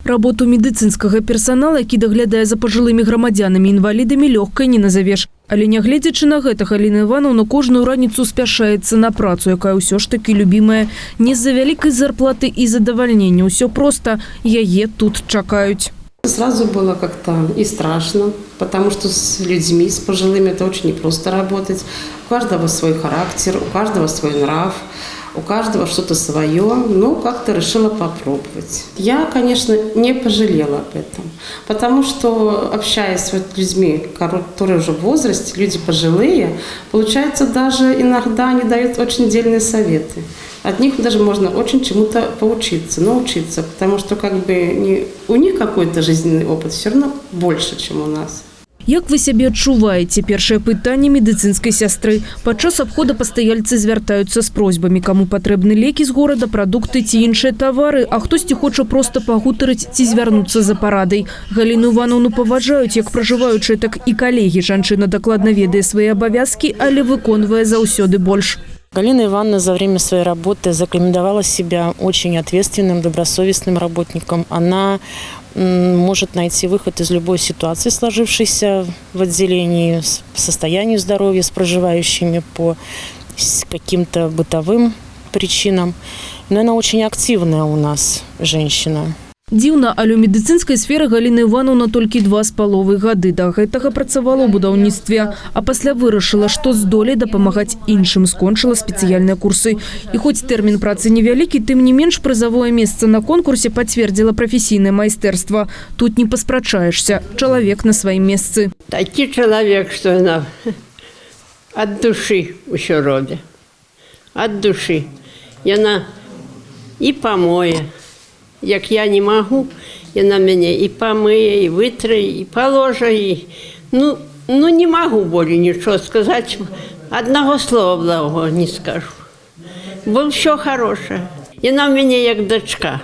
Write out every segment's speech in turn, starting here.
Работу медицинскага персонала, які даглядае за пажылымі грамадзянамі-інвалідамі, лёгкай не назавеш. Але нягледзячы на гэта, Галіна Івановна кожную раніцу спяшаецца на працу, якая ўсё ж таки любімая. Не з-за вялікай зарплаты і задавальнення. Усё просто, яе тут чакаюць. Сразу было как-то и страшно, потому что с людьми, с пожилыми это очень непросто работать. У каждого свой характер, у каждого свой нрав, у каждого что-то свое, но как-то решила попробовать. Я, конечно, не пожалела об этом, потому что, общаясь с людьми, которые уже в возрасте, люди пожилые, получается, даже иногда они дают очень дельные советы. От них даже можно очень чему-то поучиться, научиться, потому что у них какой-то жизненный опыт все равно больше, чем у нас. Як вы сябе адчуваеце? Першае пытанне медыцынскай сястры. Падчас абхода пастаяльцы звяртаюцца з просьбамі, каму патрэбны лекі з горада, прадукты ці іншыя тавары, а хтосьці хоча проста пагутарыць ці звярнуцца за парадай. Галіну Івановну паважаюць як пражываючыя, так і калегі. Жанчына дакладна ведае свае абавязкі, але выконвае заўсёды больш. Галина Ивановна за время своей работы зарекомендовала себя очень ответственным, добросовестным работником. Она может найти выход из любой ситуации, сложившейся в отделении, по состоянию здоровья с проживающими, по каким-то бытовым причинам. Но она очень активная у нас женщина. Дзіўна, але ў медыцынскай сферы Галіна Івановна толькі 2,5 гады. Да гэтага працавала ў будаўніцтве, а пасля вырашыла, што здолее дапамагаць іншым, скончыла спецыяльныя курсы. І хоць тэрмін працы невялікі, тым не менш прызавое месца на конкурсе пацвердзіла прафесійнае майстэрства. Тут не паспрачаешся. Чалавек на сваім месцы. Такі чалавек, што яна ад душы ўсё робіць. Ад душы. Яна і памое. Як я не могу, яна мяне і памые, і вытрэ, і положа, і... Ну, не могу более ничего сказать. Одного слова благого не скажу. Бо все хорошее. Яна в мяне як дочка.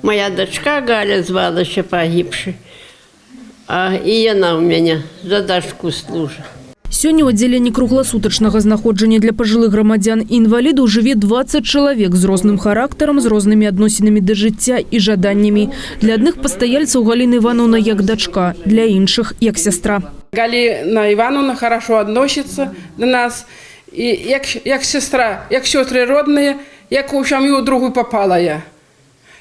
Моя дочка Галя звалася погибши. І яна у мяне за дочку служит. Сёння ў аддзяленні кругласутачнага знаходжання для пажылых грамадзян і інвалідаў жыве 20 чалавек з розным характарам, з рознымі адносінамі да жыцця і жаданнямі. Для адных пастаяльцаў Галіна Івановна як дачка, для іншых як сястра. Галина Ивановна хорошо относится до нас, и як сестра, як сестры родные, як у семью другую попала я.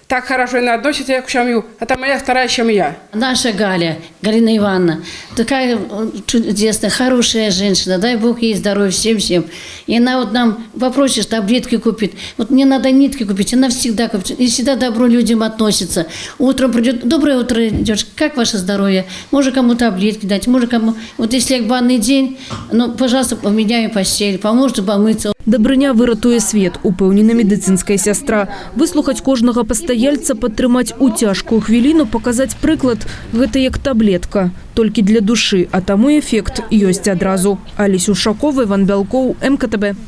Так хорошо она относится, как к семью. Это моя вторая семья. Наша Галина Ивановна, такая чудесная, хорошая женщина. Дай Бог ей здоровья всем. И она вот нам попросишь таблетки купить. Вот мне надо нитки купить, она всегда купит. И всегда добро людям относится. Утром придет, доброе утро, девушка, как ваше здоровье? Может кому таблетки дать, может кому... Вот если як банный день, ну, пожалуйста, поменяю постель, поможет помыться. Дабрыня выратуе свет, упэўнена медыцынская сястра. Выслухаць кожнага пастаяльца, падтрымаць у цяжкую хвіліну, паказаць прыклад – гэта як таблетка, толькі для душы, а таму эфект ёсць адразу. Алесь Ушакова, Іван Бялкоў, МКТБ.